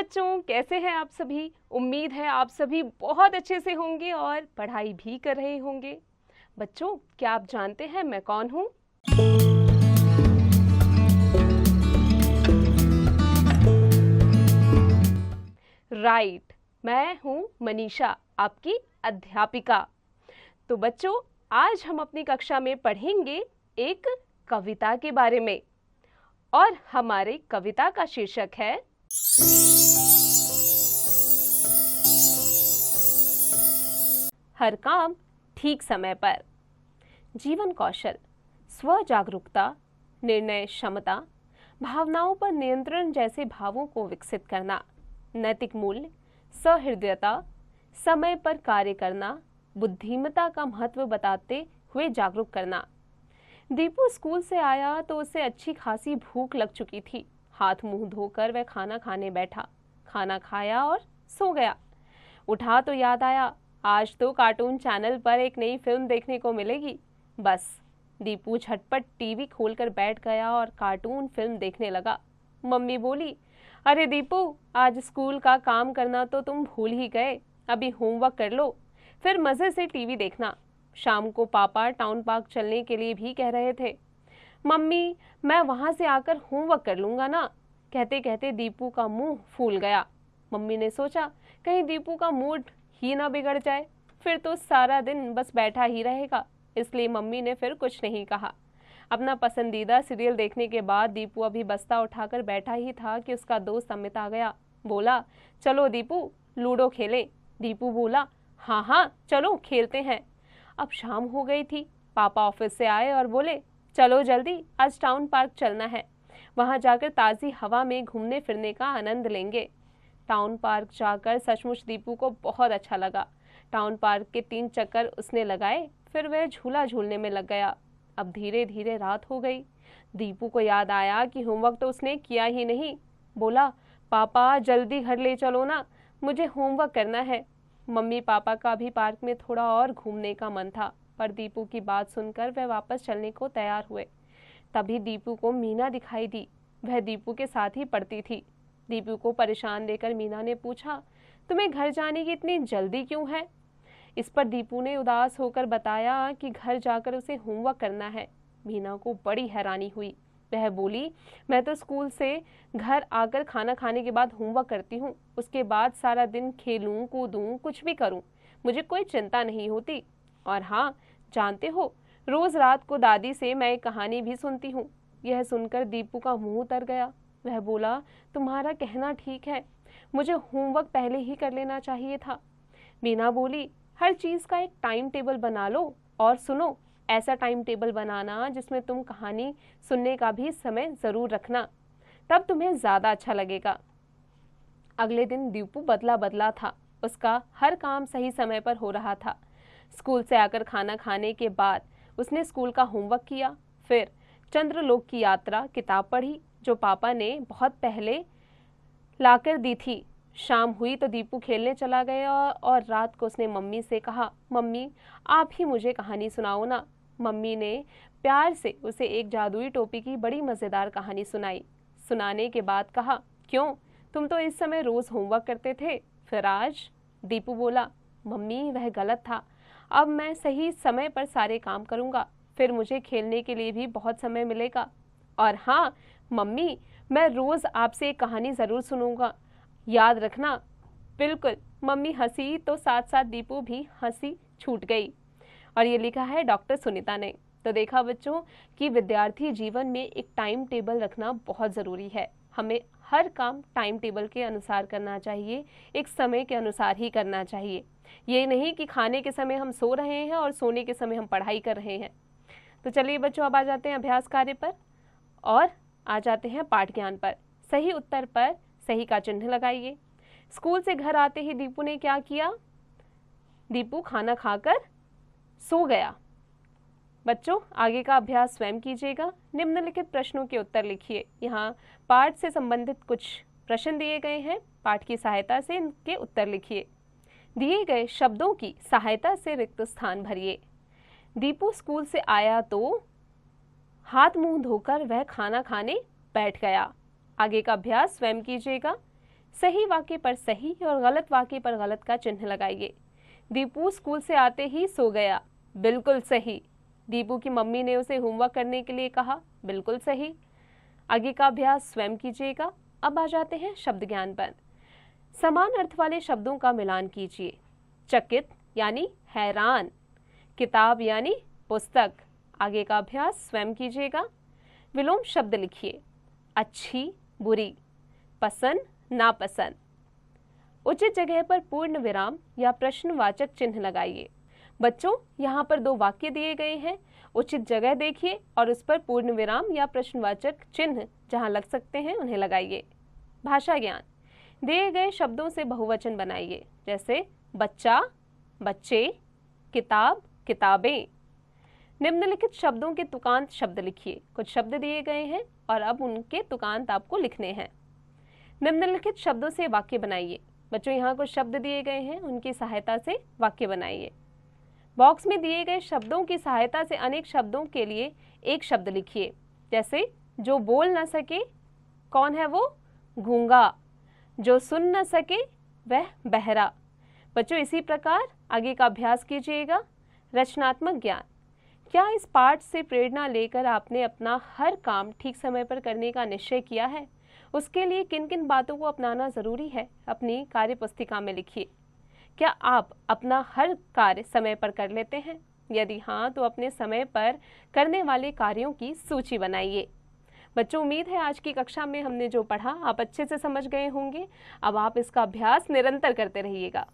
बच्चों, कैसे हैं आप सभी। उम्मीद है आप सभी बहुत अच्छे से होंगे और पढ़ाई भी कर रहे होंगे। बच्चों, क्या आप जानते हैं मैं कौन हूँ? राइट, मैं हूँ मनीषा, आपकी अध्यापिका। तो बच्चों, आज हम अपनी कक्षा में पढ़ेंगे एक कविता के बारे में और हमारे कविता का शीर्षक है हर काम ठीक समय पर। जीवन कौशल, स्व जागरूकता, निर्णय क्षमता, भावनाओं पर नियंत्रण जैसे भावों को विकसित करना, नैतिक मूल्य, सहृदयता, समय पर कार्य करना, बुद्धिमत्ता का महत्व बताते हुए जागरूक करना। दीपू स्कूल से आया तो उसे अच्छी खासी भूख लग चुकी थी। हाथ मुंह धोकर वह खाना खाने बैठा, खाना खाया और सो गया। उठा तो याद आया, आज तो कार्टून चैनल पर एक नई फिल्म देखने को मिलेगी। बस दीपू झटपट टीवी खोलकर बैठ गया और कार्टून फिल्म देखने लगा। मम्मी बोली, अरे दीपू, आज स्कूल का काम करना तो तुम भूल ही गए। अभी होमवर्क कर लो, फिर मजे से टीवी देखना। शाम को पापा टाउन पार्क चलने के लिए भी कह रहे थे। मम्मी, मैं वहां से आकर होमवर्क कर लूंगा ना। कहते कहते दीपू का मुंह फूल गया। मम्मी ने सोचा, कहीं दीपू का मूड ही ना बिगड़ जाए, फिर तो सारा दिन बस बैठा ही रहेगा। इसलिए मम्मी ने फिर कुछ नहीं कहा। अपना पसंदीदा सीरियल देखने के बाद दीपू अभी बस्ता उठाकर बैठा ही था कि उसका दोस्त अमित आ गया। बोला, चलो दीपू, लूडो खेलें। दीपू बोला, हाँ हाँ चलो खेलते हैं। अब शाम हो गई थी। पापा ऑफिस से आए और बोले, चलो जल्दी, आज टाउन पार्क चलना है। वहां जाकर ताज़ी हवा में घूमने फिरने का आनंद लेंगे। टाउन पार्क जाकर सचमुच दीपू को बहुत अच्छा लगा। टाउन पार्क के 3 चक्कर उसने लगाए, फिर वह झूला झूलने में लग गया। अब धीरे धीरे रात हो गई। दीपू को याद आया कि होमवर्क तो उसने किया ही नहीं। बोला, पापा जल्दी घर ले चलो ना, मुझे होमवर्क करना है। मम्मी पापा का भी पार्क में थोड़ा और घूमने का मन था, पर दीपू की बात सुनकर वह वापस चलने को तैयार हुए। तभी दीपू को मीना दिखाई दी। वह दीपू के साथ ही पढ़ती थी। दीपू को परेशान देखकर मीना ने पूछा, तुम्हें घर जाने की इतनी जल्दी क्यों है? इस पर दीपू ने उदास होकर बताया कि घर जाकर उसे होमवर्क करना है। मीना को बड़ी हैरानी हुई। वह बोली, मैं तो स्कूल से घर आकर खाना खाने के बाद होमवर्क करती हूँ। उसके बाद सारा दिन खेलूं कूदूं कुछ भी करूं, मुझे कोई चिंता नहीं होती। और हाँ, जानते हो, रोज रात को दादी से मैं एक कहानी भी सुनती हूँ। यह सुनकर दीपू का मुंह उतर गया। वह बोला, तुम्हारा कहना ठीक है, मुझे होमवर्क पहले ही कर लेना चाहिए था। मीना बोली, हर चीज का एक टाइम टेबल बना लो, और सुनो, ऐसा टाइम टेबल बनाना जिसमें तुम कहानी सुनने का भी समय जरूर रखना, तब तुम्हें ज्यादा अच्छा लगेगा। अगले दिन दीपू बदला बदला था। उसका हर काम सही समय पर हो रहा था। स्कूल से आकर खाना खाने के बाद उसने स्कूल का होमवर्क किया, फिर चंद्रलोक की यात्रा किताब पढ़ी जो पापा ने बहुत पहले लाकर दी थी। शाम हुई तो दीपू खेलने चला गया और रात को उसने मम्मी से कहा, मम्मी आप ही मुझे कहानी सुनाओ ना। मम्मी ने प्यार से उसे एक जादुई टोपी की बड़ी मज़ेदार कहानी सुनाई। सुनाने के बाद कहा, क्यों, तुम तो इस समय रोज़ होमवर्क करते थे, फिर आज? दीपू बोला, मम्मी वह गलत था, अब मैं सही समय पर सारे काम करूँगा, फिर मुझे खेलने के लिए भी बहुत समय मिलेगा। और हाँ मम्मी, मैं रोज़ आपसे एक कहानी ज़रूर सुनूंगा, याद रखना। बिल्कुल। मम्मी हंसी तो साथ साथ दीपू भी हंसी छूट गई। और ये लिखा है डॉक्टर सुनीता ने। तो देखा बच्चों कि विद्यार्थी जीवन में एक टाइम टेबल रखना बहुत ज़रूरी है। हमें हर काम टाइम टेबल के अनुसार करना चाहिए, एक समय के अनुसार ही करना चाहिए। ये नहीं कि खाने के समय हम सो रहे हैं और सोने के समय हम पढ़ाई कर रहे हैं। तो चलिए बच्चों, अब आ जाते हैं अभ्यास कार्य पर और आ जाते हैं पाठ ज्ञान पर। सही उत्तर पर सही का चिन्ह लगाइए। स्कूल से घर आते ही दीपू ने क्या किया? दीपू खाना खाकर सो गया। बच्चों, आगे का अभ्यास स्वयं कीजिएगा। निम्नलिखित प्रश्नों के उत्तर लिखिए। यहाँ पाठ से संबंधित कुछ प्रश्न दिए गए हैं, पाठ की सहायता से इनके उत्तर लिखिए। दिए गए शब्दों की सहायता से रिक्त स्थान भरिए। दीपू स्कूल से आया तो हाथ मुंह धोकर वह खाना खाने बैठ गया। आगे का अभ्यास स्वयं कीजिएगा। सही वाक्य पर सही और गलत वाक्य पर गलत का चिन्ह लगाइए। दीपू स्कूल से आते ही सो गया। बिल्कुल सही। दीपू की मम्मी ने उसे होमवर्क करने के लिए कहा। बिल्कुल सही। आगे का अभ्यास स्वयं कीजिएगा। अब आ जाते हैं शब्द ज्ञान पर। समान अर्थ वाले शब्दों का मिलान कीजिए। चकित यानी हैरान, किताब यानी पुस्तक। आगे का अभ्यास स्वयं कीजिएगा। विलोम शब्द लिखिए। अच्छी, बुरी, पसंद, नापसंद। उचित जगह पर पूर्ण विराम या प्रश्नवाचक चिन्ह लगाइए। बच्चों, यहाँ पर 2 वाक्य दिए गए हैं। उचित जगह देखिए और उस पर पूर्ण विराम या प्रश्नवाचक चिन्ह जहाँ लग सकते हैं उन्हें लगाइए। भाषा ज्ञान। दिए गए शब्दों से बहुवचन बनाइए, जैसे बच्चा, बच्चे, किताब, किताबें। निम्नलिखित शब्दों के तुकांत शब्द लिखिए। कुछ शब्द दिए गए हैं और अब उनके तुकांत आपको लिखने हैं। निम्नलिखित शब्दों से वाक्य बनाइए। बच्चों, यहाँ कुछ शब्द दिए गए हैं, उनकी सहायता से वाक्य बनाइए। बॉक्स में दिए गए शब्दों की सहायता से अनेक शब्दों के लिए एक शब्द लिखिए, जैसे जो बोल न सके, कौन है वो? गूंगा। जो सुन न सके, वह बहरा। बच्चों, इसी प्रकार आगे का अभ्यास कीजिएगा। रचनात्मक ज्ञान। क्या इस पाठ से प्रेरणा लेकर आपने अपना हर काम ठीक समय पर करने का निश्चय किया है? उसके लिए किन किन बातों को अपनाना जरूरी है, अपनी कार्य पुस्तिका में लिखिए। क्या आप अपना हर कार्य समय पर कर लेते हैं? यदि हाँ, तो अपने समय पर करने वाले कार्यों की सूची बनाइए। बच्चों, उम्मीद है आज की कक्षा में हमने जो पढ़ा आप अच्छे से समझ गए होंगे। अब आप इसका अभ्यास निरंतर करते रहिएगा।